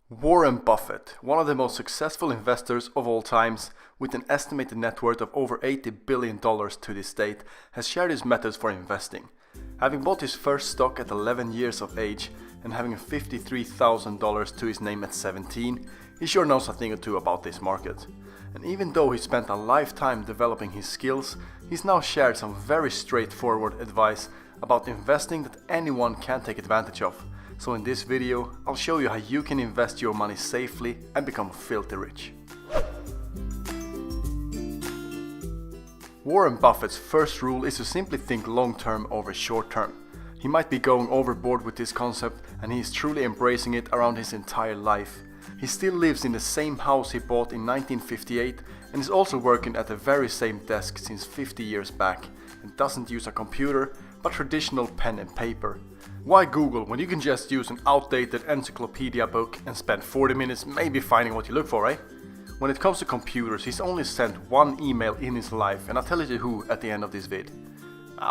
Warren Buffett, one of the most successful investors of all times, with an estimated net worth of over $80 billion to this date, has shared his methods for investing. Having bought his first stock at 11 years of age and having $53,000 to his name at 17, he sure knows a thing or two about this market. And even though he spent a lifetime developing his skills, he's now shared some very straightforward advice about investing that anyone can take advantage of. So in this video, I'll show you how you can invest your money safely and become filthy rich. Warren Buffett's first rule is to simply think long term over short term. He might be going overboard with this concept, and he is truly embracing it around his entire life. He still lives in the same house he bought in 1958 and is also working at the very same desk since 50 years back, and doesn't use a computer but traditional pen and paper. Why Google when you can just use an outdated encyclopedia book and spend 40 minutes maybe finding what you look for, eh? When it comes to computers, he's only sent one email in his life, and I'll tell you who at the end of this vid.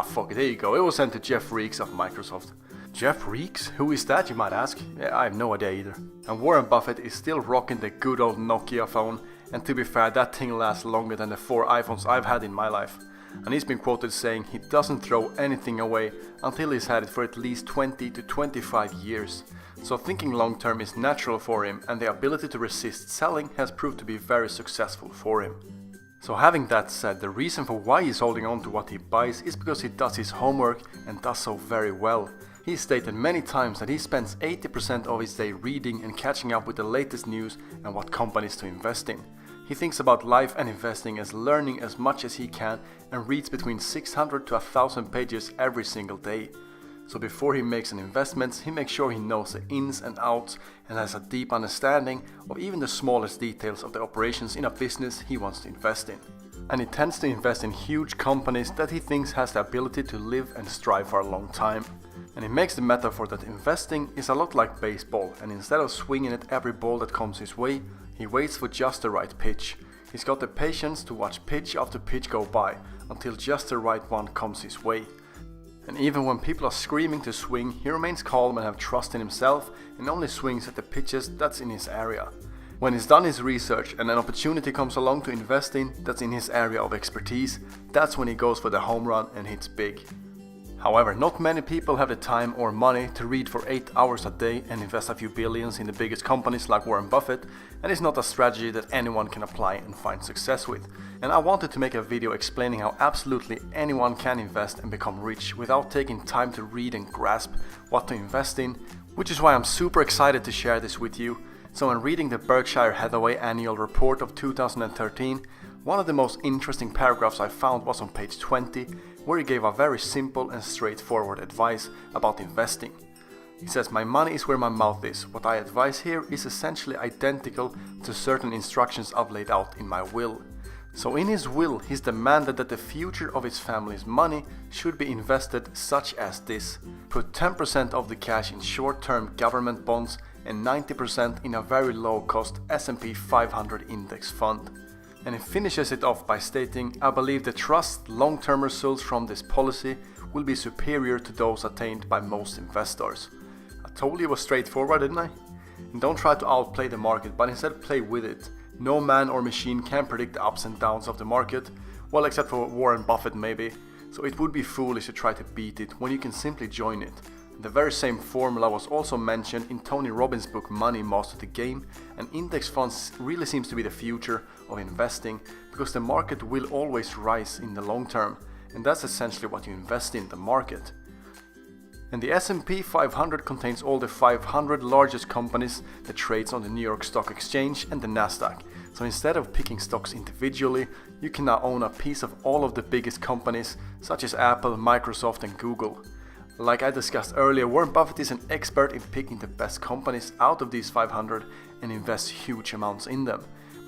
Fuck it, there you go, it was sent to Jeff Reeks of Microsoft. Jeff Reeks? Who is that, you might ask? Yeah, I have no idea either. And Warren Buffett is still rocking the good old Nokia phone, and to be fair, that thing lasts longer than the 4 iPhones I've had in my life. And he's been quoted saying he doesn't throw anything away until he's had it for at least 20 to 25 years. So thinking long term is natural for him, and the ability to resist selling has proved to be very successful for him. So having that said, the reason for why he's holding on to what he buys is because he does his homework and does so very well. He's stated many times that he spends 80% of his day reading and catching up with the latest news and what companies to invest in. He thinks about life and investing as learning as much as he can and reads between 600 to 1000 pages every single day. So before he makes an investment, he makes sure he knows the ins and outs and has a deep understanding of even the smallest details of the operations in a business he wants to invest in. And he tends to invest in huge companies that he thinks has the ability to live and strive for a long time. And he makes the metaphor that investing is a lot like baseball, and instead of swinging at every ball that comes his way, he waits for just the right pitch. He's got the patience to watch pitch after pitch go by until just the right one comes his way. And even when people are screaming to swing, he remains calm and have trust in himself and only swings at the pitches that's in his area. When he's done his research and an opportunity comes along to invest in that's in his area of expertise, that's when he goes for the home run and hits big. However, not many people have the time or money to read for 8 hours a day and invest a few billions in the biggest companies like Warren Buffett, and it's not a strategy that anyone can apply and find success with. And I wanted to make a video explaining how absolutely anyone can invest and become rich without taking time to read and grasp what to invest in, which is why I'm super excited to share this with you. So when reading the Berkshire Hathaway annual report of 2013, one of the most interesting paragraphs I found was on page 20, where he gave a very simple and straightforward advice about investing. He says, "My money is where my mouth is. What I advise here is essentially identical to certain instructions I've laid out in my will." So in his will, he's demanded that the future of his family's money should be invested such as this. Put 10% of the cash in short-term government bonds and 90% in a very low-cost S&P 500 index fund. And he finishes it off by stating, "I believe the trust long-term results from this policy will be superior to those attained by most investors." I told you it was straightforward, didn't I? And don't try to outplay the market, but instead play with it. No man or machine can predict the ups and downs of the market, well, except for Warren Buffett maybe, so it would be foolish to try to beat it when you can simply join it. The very same formula was also mentioned in Tony Robbins' book Money Master the Game, and index funds really seems to be the future of investing because the market will always rise in the long term, and that's essentially what you invest in, the market. And the S&P 500 contains all the 500 largest companies that trades on the New York Stock Exchange and the Nasdaq. So instead of picking stocks individually, you can now own a piece of all of the biggest companies such as Apple, Microsoft and Google. Like I discussed earlier, Warren Buffett is an expert in picking the best companies out of these 500 and invests huge amounts in them.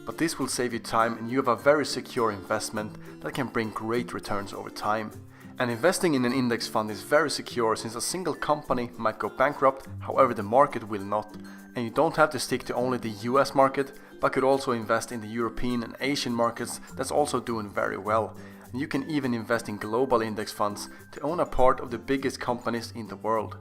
But this will save you time, and you have a very secure investment that can bring great returns over time. And investing in an index fund is very secure since a single company might go bankrupt, however the market will not. And you don't have to stick to only the US market, but could also invest in the European and Asian markets that's also doing very well. And you can even invest in global index funds to own a part of the biggest companies in the world.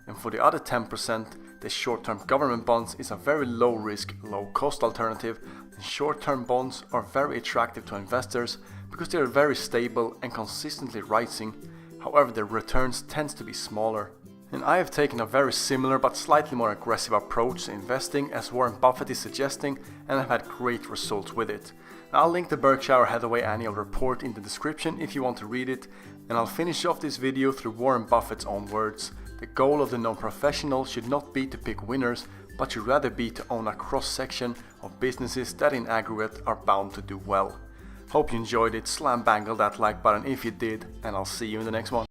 And for the other 10%, the short-term government bonds is a very low-risk, low-cost alternative, and short-term bonds are very attractive to investors because they are very stable and consistently rising. However, their returns tend to be smaller. And I have taken a very similar but slightly more aggressive approach to investing as Warren Buffett is suggesting, and I've had great results with it. I'll link the Berkshire Hathaway annual report in the description if you want to read it, and I'll finish off this video through Warren Buffett's own words. The goal of the non-professional should not be to pick winners, but should rather be to own a cross-section of businesses that in aggregate are bound to do well. Hope you enjoyed it, slam bangle that like button if you did, and I'll see you in the next one.